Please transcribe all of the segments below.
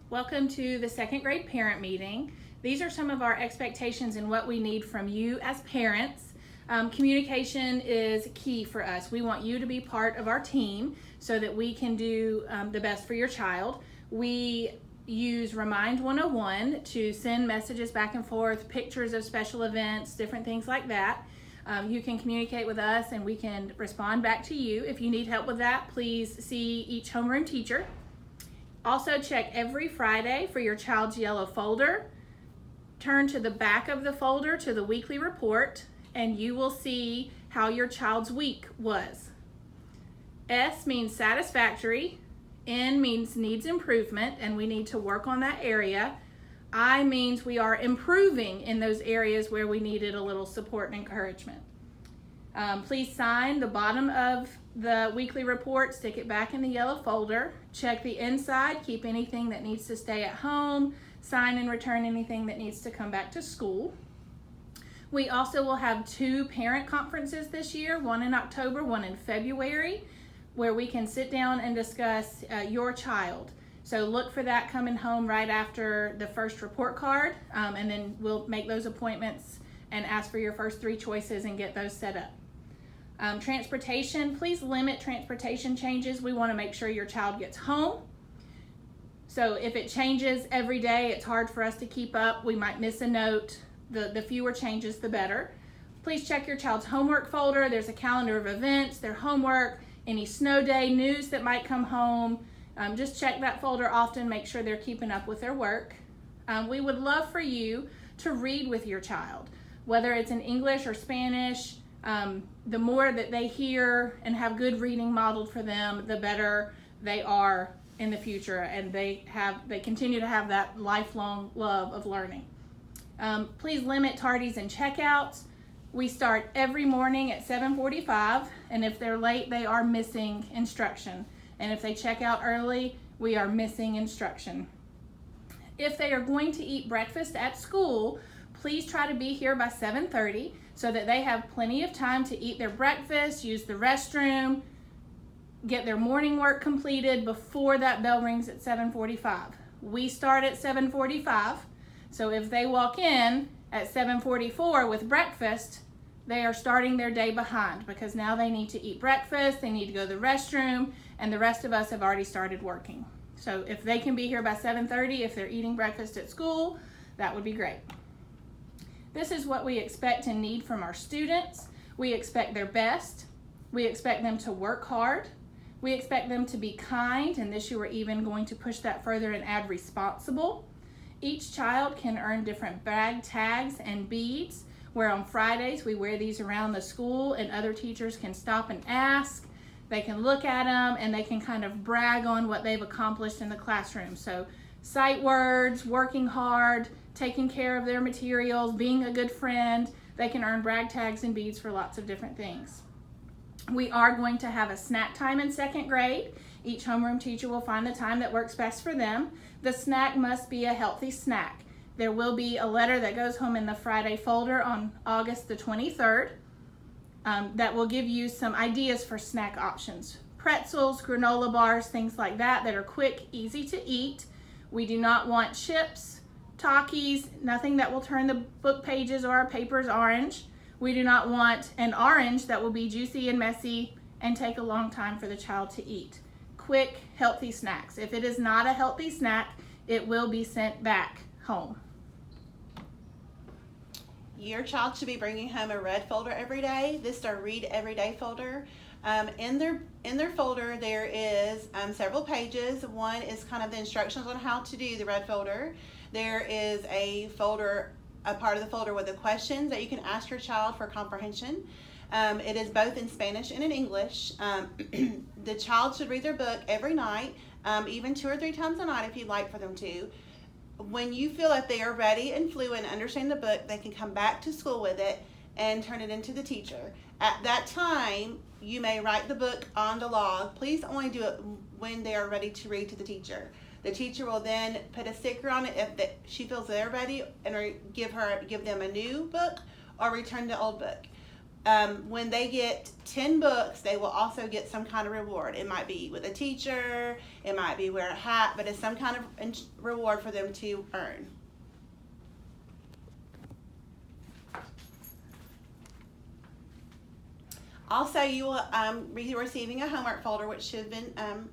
Welcome to the second grade parent meeting. These are some of our expectations and what we need from you as parents. Communication is key for us. We want you to be part of our team so that we can do the best for your child. We use Remind 101 to send messages back and forth, pictures of special events, different things like that. You can communicate with us and we can respond back to you. If you need help with that, please see each homeroom teacher. Also, check every Friday for your child's yellow folder. Turn to the back of the folder to the weekly report, and you will see how your child's week was. S means satisfactory. N means needs improvement, and we need to work on that area. I means we are improving in those areas where we needed a little support and encouragement. Please sign the bottom of the weekly report, stick it back in the yellow folder, check the inside, keep anything that needs to stay at home, sign and return anything that needs to come back to school. We also will have 2 parent conferences this year, one in October, one in February, where we can sit down and discuss your child. So look for that coming home right after the first report card, and then we'll make those appointments and ask for your first 3 choices and get those set up. Transportation, please limit transportation changes. We want to make sure your child gets home. So if it changes every day, it's hard for us to keep up. We might miss a note. The fewer changes, the better. Please check your child's homework folder. There's a calendar of events, their homework, any snow day news that might come home. Just check that folder often, make sure they're keeping up with their work. We would love for you to read with your child, whether it's in English or Spanish. The more that they hear and have good reading modeled for them, the better they are in the future, and they continue to have that lifelong love of learning. Please limit tardies and checkouts. We start every morning at 7:45, and if they're late, they are missing instruction. And if they check out early, we are missing instruction. If they are going to eat breakfast at school, please try to be here by 7:30 so that they have plenty of time to eat their breakfast, use the restroom, get their morning work completed before that bell rings at 7:45. We start at 7:45, so if they walk in at 7:44 with breakfast, they are starting their day behind because now they need to eat breakfast, they need to go to the restroom, and the rest of us have already started working. So if they can be here by 7:30, if they're eating breakfast at school, that would be great. This is what we expect and need from our students. We expect their best. We expect them to work hard. We expect them to be kind, and this year we're even going to push that further and add responsible. Each child can earn different bag tags and beads, where on Fridays we wear these around the school and other teachers can stop and ask. They can look at them and they can kind of brag on what they've accomplished in the classroom. So sight words, working hard, taking care of their materials, being a good friend. They can earn brag tags and beads for lots of different things. We are going to have a snack time in second grade. Each homeroom teacher will find the time that works best for them. The snack must be a healthy snack. There will be a letter that goes home in the Friday folder on August the 23rd that will give you some ideas for snack options. Pretzels, granola bars, things like that are quick, easy to eat. We do not want chips, Takis, nothing that will turn the book pages or our papers orange. We do not want an orange that will be juicy and messy and take a long time for the child to eat. Quick, healthy snacks. If it is not a healthy snack, it will be sent back home. Your child should be bringing home a red folder every day. This is our Read Every Day folder. In their folder, there is several pages. One is kind of the instructions on how to do the red folder. There is a part of the folder with the questions that you can ask your child for comprehension. It is both in Spanish and in English. The child should read their book every night, even 2 or 3 times a night if you'd like for them to. When you feel that they are ready and fluent and understand the book, they can come back to school with it and turn it into the teacher. At that time, you may write the book on the log. Please only do it when they are ready to read to the teacher. The teacher will then put a sticker on it if she feels they're ready and give them a new book or return the old book. when they get 10 books, they will also get some kind of reward. It might be with a teacher, it might be wear a hat, but it's some kind of reward for them to earn. Also, you will be receiving a homework folder, which should have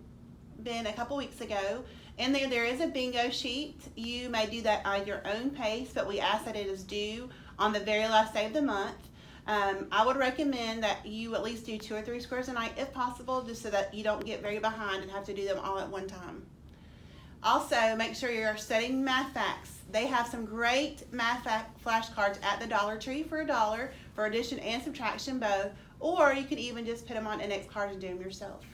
been a couple weeks ago. In there is a bingo sheet. You may do that at your own pace, but we ask that it is due on the very last day of the month. I would recommend that you at least do 2 or 3 squares a night if possible, just so that you don't get very behind and have to do them all at one time. Also, make sure you're studying math facts. They have some great math fact flashcards at the Dollar Tree for $1 for addition and subtraction both, or you could even just put them on index cards and do them yourself.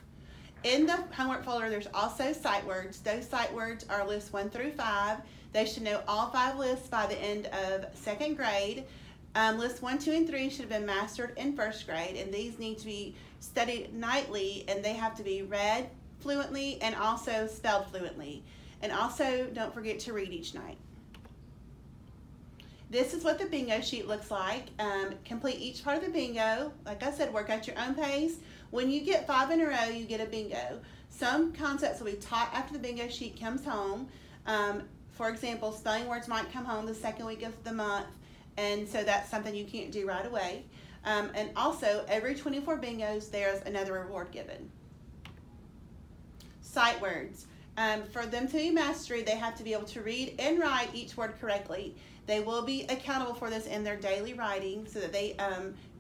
In the homework folder, there's also sight words. Those sight words are lists 1 through 5. They should know all 5 lists by the end of 2nd grade. Lists 1, 2, and 3 should have been mastered in 1st grade, and these need to be studied nightly, and they have to be read fluently and also spelled fluently. And also, don't forget to read each night. This is what the bingo sheet looks like. Complete each part of the bingo. Like I said, work at your own pace. When you get 5 in a row, you get a bingo. Some concepts will be taught after the bingo sheet comes home. For example, spelling words might come home the 2nd week of the month, and so that's something you can't do right away. And also, every 24 bingos, there's another reward given. Sight words. For them to be mastery, they have to be able to read and write each word correctly. They will be accountable for this in their daily writing so that they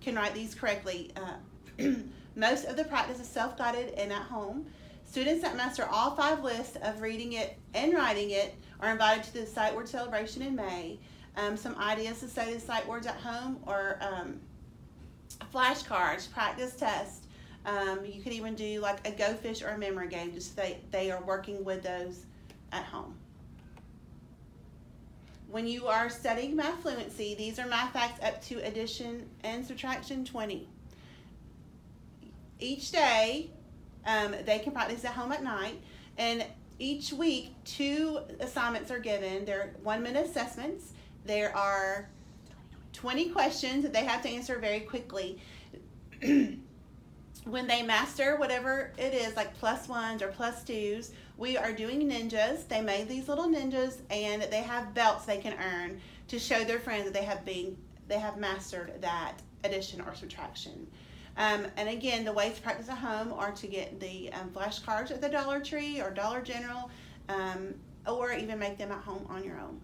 can write these correctly. Most of the practice is self-guided and at home. Students that master all 5 lists of reading it and writing it are invited to the sight word celebration in May. Some ideas to study the sight words at home or flashcards, practice tests. You could even do like a Go Fish or a memory game, just so they are working with those at home. When you are studying math fluency, these are math facts up to addition and subtraction 20. Each day, they can practice at home at night, and each week 2 assignments are given. They're 1-minute assessments. There are 20 questions that they have to answer very quickly. When they master whatever it is, like +1s or +2s, we are doing ninjas. They made these little ninjas, and they have belts they can earn to show their friends that they have mastered that addition or subtraction. And again, the ways to practice at home are to get the flashcards at the Dollar Tree or Dollar General, or even make them at home on your own.